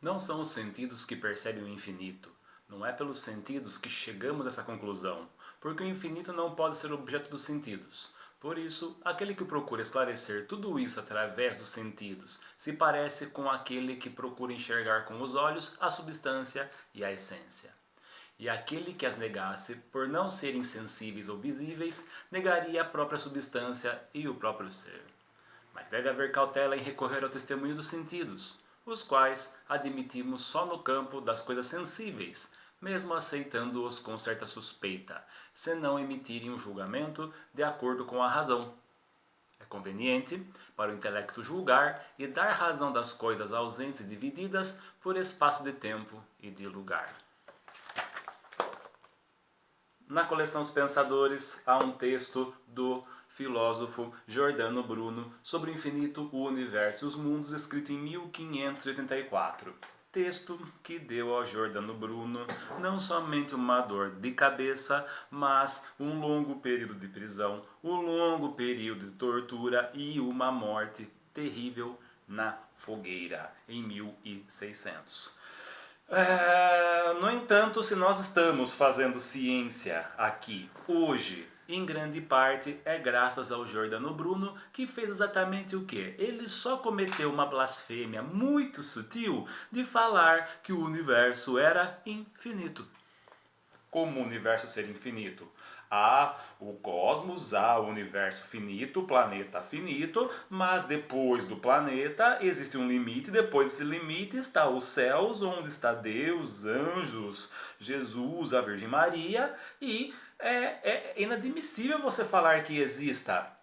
Não são os sentidos que percebem o infinito. Não é pelos sentidos que chegamos a essa conclusão, porque o infinito não pode ser objeto dos sentidos. Por isso, aquele que procura esclarecer tudo isso através dos sentidos se parece com aquele que procura enxergar com os olhos a substância e a essência. E aquele que as negasse, por não serem sensíveis ou visíveis, negaria a própria substância e o próprio ser. Mas deve haver cautela em recorrer ao testemunho dos sentidos, os quais admitimos só no campo das coisas sensíveis, mesmo aceitando-os com certa suspeita, se não emitirem um julgamento de acordo com a razão. É conveniente para o intelecto julgar e dar razão das coisas ausentes e divididas por espaço de tempo e de lugar. Na coleção Os Pensadores há um texto do filósofo Giordano Bruno sobre o infinito, o universo e os mundos, escrito em 1584. Texto que deu ao Giordano Bruno não somente uma dor de cabeça, mas um longo período de prisão, um longo período de tortura e uma morte terrível na fogueira em 1600. No entanto, se nós estamos fazendo ciência aqui hoje, em grande parte é graças ao Giordano Bruno, que fez exatamente o quê? Ele só cometeu uma blasfêmia muito sutil de falar que o universo era infinito. Como o universo ser infinito? Há o cosmos, há o universo finito, o planeta finito, mas depois do planeta existe um limite, depois desse limite está os céus, onde está Deus, anjos, Jesus, a Virgem Maria, e é inadmissível você falar que exista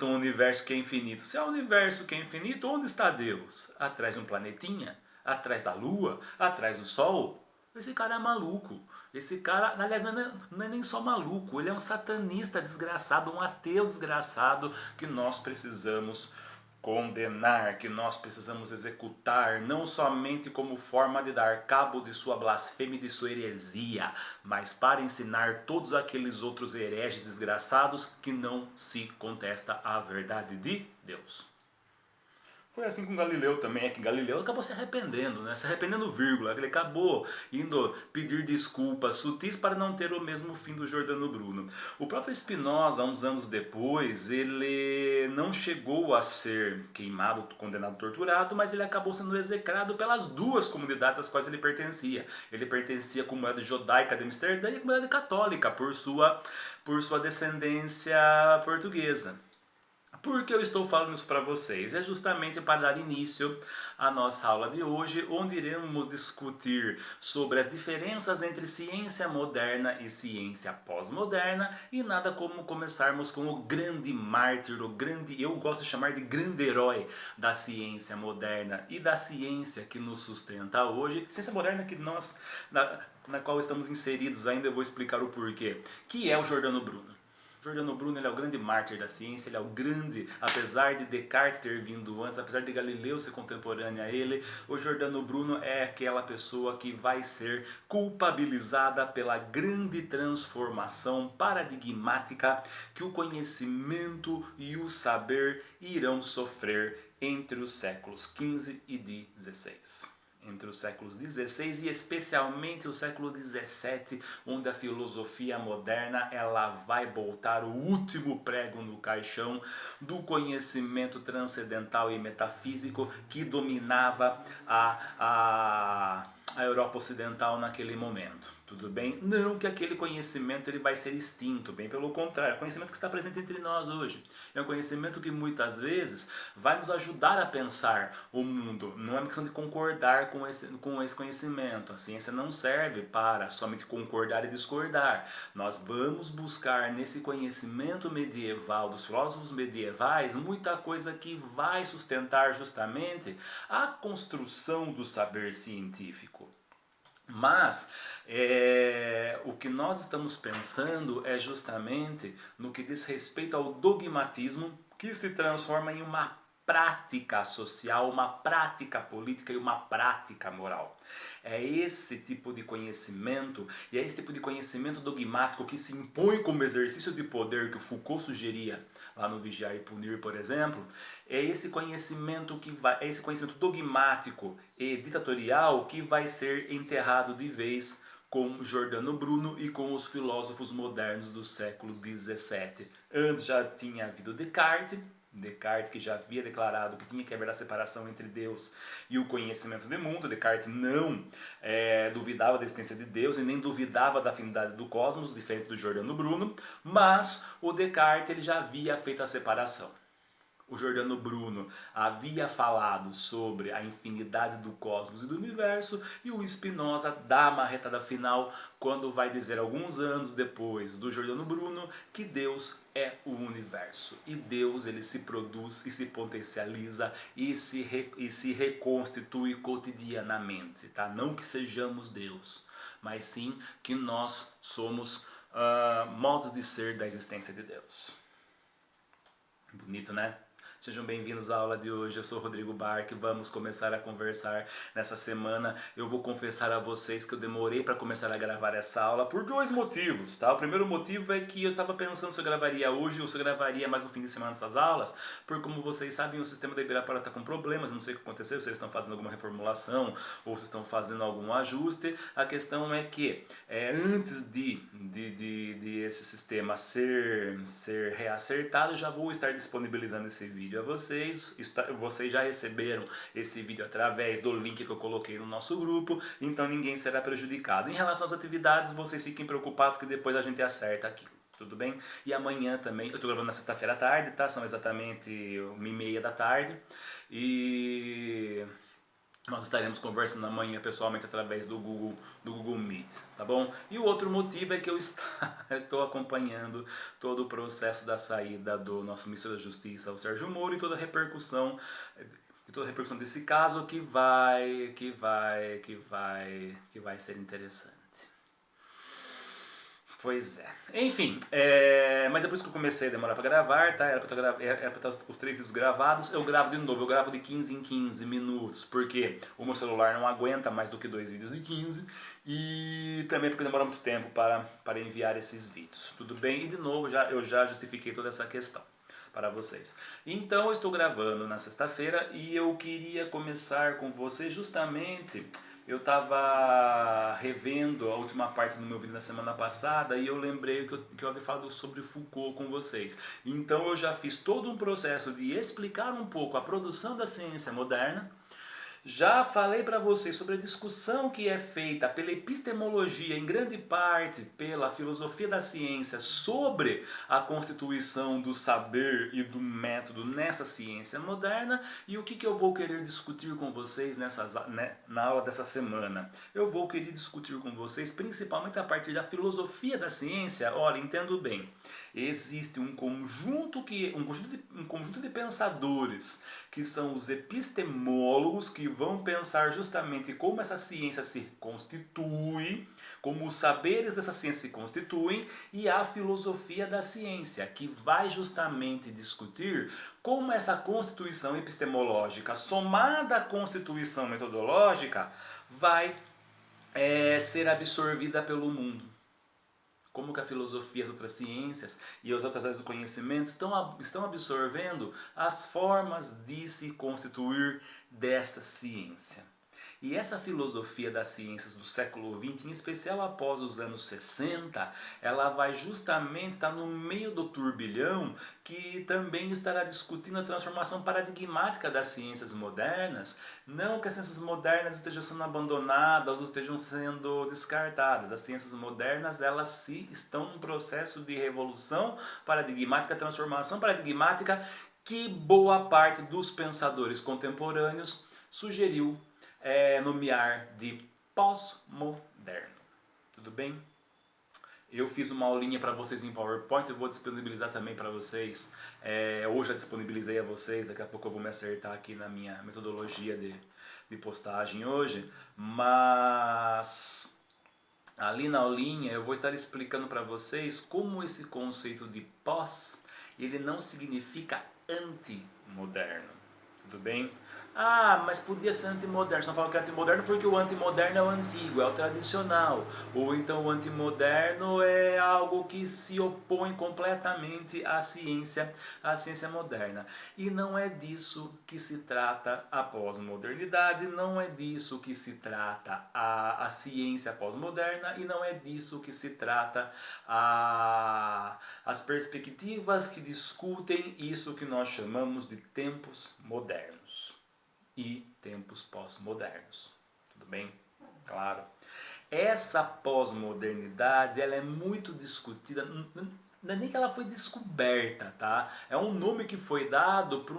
um universo que é infinito. Se há um universo que é infinito, onde está Deus? Atrás de um planetinha? Atrás da Lua? Atrás do Sol? Esse cara é maluco. Esse cara, aliás, não é nem só maluco, ele é um satanista desgraçado, um ateu desgraçado que nós precisamos condenar, que nós precisamos executar, não somente como forma de dar cabo de sua blasfêmia e de sua heresia, mas para ensinar todos aqueles outros hereges desgraçados que não se contesta a verdade de Deus. Foi assim com Galileu também, é que Galileu acabou se arrependendo, né? Se arrependendo, vírgula, ele acabou indo pedir desculpas sutis para não ter o mesmo fim do Giordano Bruno. O próprio Spinoza, uns anos depois, ele não chegou a ser queimado, condenado, torturado, mas ele acabou sendo execrado pelas duas comunidades às quais ele pertencia. Ele pertencia à comunidade judaica de Amsterdã e à comunidade católica, por sua descendência portuguesa. Por que eu estou falando isso para vocês? É justamente para dar início à nossa aula de hoje, onde iremos discutir sobre as diferenças entre ciência moderna e ciência pós-moderna, e nada como começarmos com o grande mártir, eu gosto de chamar de grande herói da ciência moderna e da ciência que nos sustenta hoje, ciência moderna que nós, na qual estamos inseridos ainda, eu vou explicar o porquê, que é o Giordano Bruno. Giordano Bruno, ele é o grande mártir da ciência, ele é o grande, apesar de Descartes ter vindo antes, apesar de Galileu ser contemporâneo a ele, o Giordano Bruno é aquela pessoa que vai ser culpabilizada pela grande transformação paradigmática que o conhecimento e o saber irão sofrer entre os séculos XV e XVI. Entre os séculos XVI e especialmente o século XVII, onde a filosofia moderna ela vai botar o último prego no caixão do conhecimento transcendental e metafísico que dominava a Europa Ocidental naquele momento. Tudo bem? Não que aquele conhecimento ele vai ser extinto, bem pelo contrário, é um conhecimento que está presente entre nós hoje. É um conhecimento que muitas vezes vai nos ajudar a pensar o mundo. Não é uma questão de concordar com esse conhecimento. A ciência não serve para somente concordar e discordar. Nós vamos buscar nesse conhecimento medieval, dos filósofos medievais, muita coisa que vai sustentar justamente a construção do saber científico. Mas o que nós estamos pensando é justamente no que diz respeito ao dogmatismo que se transforma em uma prática social, uma prática política e uma prática moral. É esse tipo de conhecimento, e é esse tipo de conhecimento dogmático que se impõe como exercício de poder que o Foucault sugeria lá no Vigiar e Punir, por exemplo. É esse conhecimento esse conhecimento dogmático e ditatorial que vai ser enterrado de vez com Giordano Bruno e com os filósofos modernos do século XVII. Antes já tinha havido Descartes que já havia declarado que tinha que haver a separação entre Deus e o conhecimento do mundo. Descartes não duvidava da existência de Deus e nem duvidava da afinidade do cosmos, diferente do Giordano Bruno, mas o Descartes ele já havia feito a separação. O Giordano Bruno havia falado sobre a infinidade do cosmos e do universo, e o Spinoza dá a marretada final quando vai dizer, alguns anos depois do Giordano Bruno, que Deus é o universo. E Deus ele se produz e se potencializa e se reconstitui cotidianamente. Tá? Não que sejamos Deus, mas sim que nós somos modos de ser da existência de Deus. Bonito, né? Sejam bem-vindos à aula de hoje, eu sou o Rodrigo Barque, vamos começar a conversar nessa semana. Eu vou confessar a vocês que eu demorei para começar a gravar essa aula por dois motivos, tá? O primeiro motivo é que eu estava pensando se eu gravaria hoje ou se eu gravaria mais no fim de semana essas aulas, porque como vocês sabem, o sistema da Ibirapuera está com problemas, não sei o que aconteceu, se vocês estão fazendo alguma reformulação ou se estão fazendo algum ajuste. A questão é que antes de esse sistema ser reacertado, eu já vou estar disponibilizando esse vídeo a vocês. Vocês já receberam esse vídeo através do link que eu coloquei no nosso grupo, então ninguém será prejudicado. Em relação às atividades, vocês fiquem preocupados que depois a gente acerta aquilo. Tudo bem? E amanhã também, eu estou gravando na sexta-feira à tarde, tá? São exatamente 1h30 da tarde. E nós estaremos conversando amanhã pessoalmente através do Google Meet, tá bom? E o outro motivo é que eu estou acompanhando todo o processo da saída do nosso ministro da Justiça, o Sérgio Moro, e toda a repercussão desse caso que vai ser interessante. Pois é. Enfim, mas é por isso que eu comecei a demorar para gravar, tá? Era para estar os 3 vídeos gravados. Eu gravo de novo, eu gravo de 15 em 15 minutos, porque o meu celular não aguenta mais do que 2 vídeos de 15. E também porque demora muito tempo para enviar esses vídeos. Tudo bem? E de novo, eu já justifiquei toda essa questão para vocês. Então eu estou gravando na sexta-feira e eu queria começar com vocês justamente. Eu estava revendo a última parte do meu vídeo na semana passada e eu lembrei que eu havia falado sobre Foucault com vocês. Então eu já fiz todo um processo de explicar um pouco a produção da ciência moderna. Já falei para vocês sobre a discussão que é feita pela epistemologia, em grande parte pela filosofia da ciência, sobre a constituição do saber e do método nessa ciência moderna. E o que eu vou querer discutir com vocês na aula dessa semana? Eu vou querer discutir com vocês principalmente a partir da filosofia da ciência. Olha, entendo bem, existe um conjunto de pensadores que são os epistemólogos, que vão pensar justamente como essa ciência se constitui, como os saberes dessa ciência se constituem, e a filosofia da ciência, que vai justamente discutir como essa constituição epistemológica, somada à constituição metodológica, vai ser absorvida pelo mundo. Como que a filosofia, as outras ciências e as outras áreas do conhecimento estão absorvendo as formas de se constituir dessa ciência. E essa filosofia das ciências do século XX, em especial após os anos 60, ela vai justamente estar no meio do turbilhão que também estará discutindo a transformação paradigmática das ciências modernas. Não que as ciências modernas estejam sendo abandonadas ou estejam sendo descartadas. As ciências modernas, elas estão num processo de revolução paradigmática, transformação paradigmática, que boa parte dos pensadores contemporâneos sugeriu nomear de pós-moderno. Tudo bem? Eu fiz uma aulinha para vocês em PowerPoint, eu vou disponibilizar também para vocês. Ou já disponibilizei a vocês, daqui a pouco eu vou me acertar aqui na minha metodologia de postagem hoje. Mas ali na aulinha eu vou estar explicando para vocês como esse conceito de pós, ele não significa anti-moderno. Tudo bem? Ah, mas podia ser antimoderno. Só falam que é antimoderno porque o antimoderno é o antigo, é o tradicional. Ou então o antimoderno é algo que se opõe completamente à ciência moderna. E não é disso que se trata a pós-modernidade, não é disso que se trata a ciência pós-moderna e não é disso que se trata as perspectivas que discutem isso que nós chamamos de tempos modernos e tempos pós-modernos. Tudo bem? Claro. Essa pós-modernidade, ela é muito discutida, não é nem que ela foi descoberta, tá? É um nome que foi dado por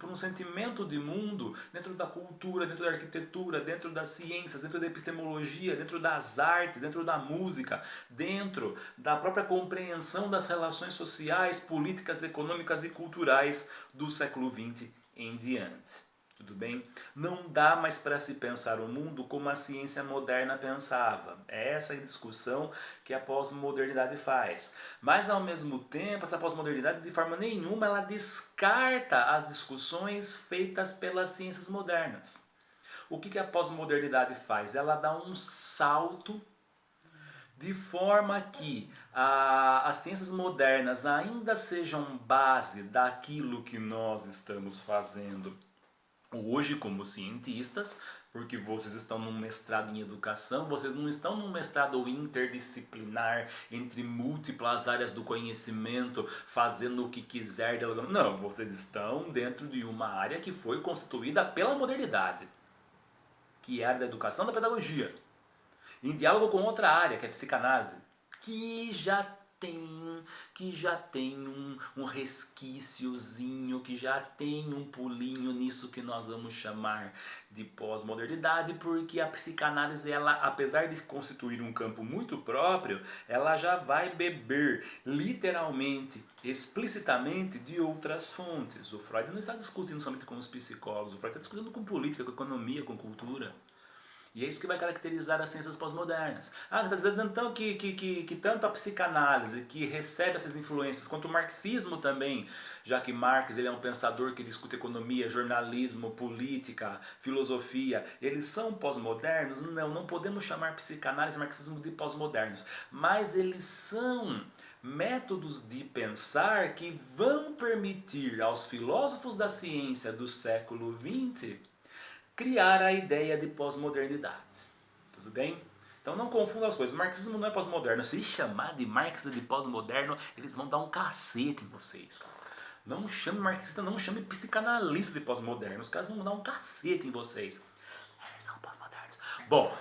um sentimento de mundo dentro da cultura, dentro da arquitetura, dentro das ciências, dentro da epistemologia, dentro das artes, dentro da música, dentro da própria compreensão das relações sociais, políticas, econômicas e culturais do século XX em diante. Tudo bem? Não dá mais para se pensar o mundo como a ciência moderna pensava. É essa a discussão que a pós-modernidade faz. Mas ao mesmo tempo, essa pós-modernidade de forma nenhuma ela descarta as discussões feitas pelas ciências modernas. O que a pós-modernidade faz? Ela dá um salto de forma que as ciências modernas ainda sejam base daquilo que nós estamos fazendo hoje como cientistas, porque vocês estão num mestrado em educação, vocês não estão num mestrado interdisciplinar entre múltiplas áreas do conhecimento, fazendo o que quiser. Não, vocês estão dentro de uma área que foi constituída pela modernidade, que é a área da educação e da pedagogia, em diálogo com outra área, que é a psicanálise, que já tem um resquíciozinho, que já tem um pulinho nisso que nós vamos chamar de pós-modernidade, porque a psicanálise, ela, apesar de constituir um campo muito próprio, ela já vai beber literalmente, explicitamente de outras fontes. O Freud não está discutindo somente com os psicólogos, o Freud está discutindo com política, com economia, com cultura. E é isso que vai caracterizar as ciências pós-modernas. Ah, está dizendo então que tanto a psicanálise, que recebe essas influências, quanto o marxismo também, já que Marx ele é um pensador que discute economia, jornalismo, política, filosofia, eles são pós-modernos? Não, não podemos chamar psicanálise e marxismo de pós-modernos, mas eles são métodos de pensar que vão permitir aos filósofos da ciência do século XX criar a ideia de pós-modernidade. Tudo bem? Então não confunda as coisas. O marxismo não é pós-moderno. Se chamar de marxista de pós-moderno, eles vão dar um cacete em vocês. Não chame marxista, não chame psicanalista de pós-moderno. Os caras vão dar um cacete em vocês. Eles são pós-modernos. Bom,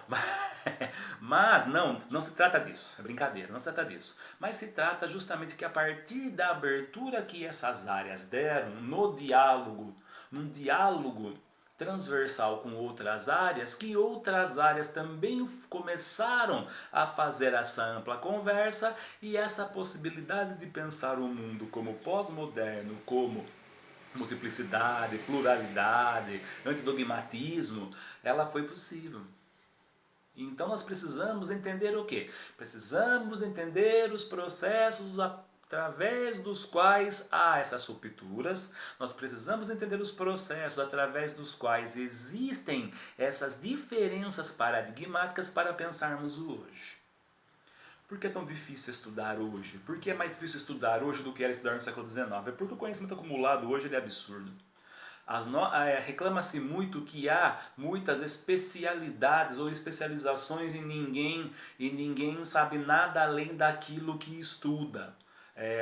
mas não se trata disso. É brincadeira, não se trata disso. Mas se trata justamente que a partir da abertura que essas áreas deram no diálogo, num diálogo transversal com outras áreas, que outras áreas também começaram a fazer essa ampla conversa e essa possibilidade de pensar o mundo como pós-moderno, como multiplicidade, pluralidade, antidogmatismo, ela foi possível. Então nós precisamos entender o quê? Precisamos entender os processos através dos quais há essas rupturas, nós precisamos entender os processos através dos quais existem essas diferenças paradigmáticas para pensarmos o hoje. Por que é tão difícil estudar hoje? Por que é mais difícil estudar hoje do que era estudar no século XIX? É porque o conhecimento acumulado hoje ele é absurdo. Reclama-se muito que há muitas especialidades ou especializações e ninguém sabe nada além daquilo que estuda.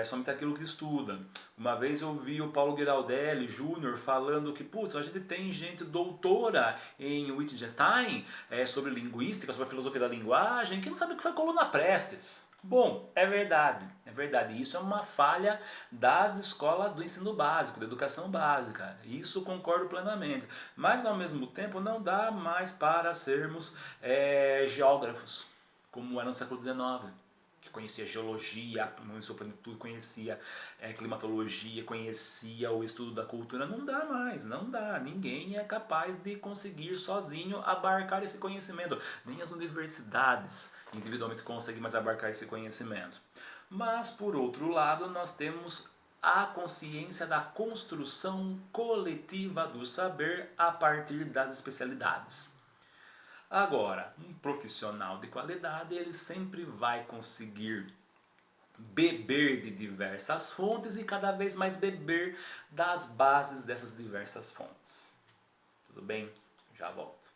Somente aquilo que estuda. Uma vez eu vi o Paulo Giraldelli Júnior falando que, putz, a gente tem gente doutora em Wittgenstein, sobre linguística, sobre a filosofia da linguagem, que não sabe o que foi coluna Prestes. Bom, é verdade. Isso é uma falha das escolas do ensino básico, da educação básica. Isso concordo plenamente. Mas, ao mesmo tempo, não dá mais para sermos geógrafos, como era no século XIX. Que conhecia geologia, em sua plenitude, conhecia climatologia, conhecia o estudo da cultura. Não dá mais, não dá. Ninguém é capaz de conseguir sozinho abarcar esse conhecimento. Nem as universidades individualmente conseguem mais abarcar esse conhecimento. Mas, por outro lado, nós temos a consciência da construção coletiva do saber a partir das especialidades. Agora, um profissional de qualidade, ele sempre vai conseguir beber de diversas fontes e cada vez mais beber das bases dessas diversas fontes. Tudo bem? Já volto.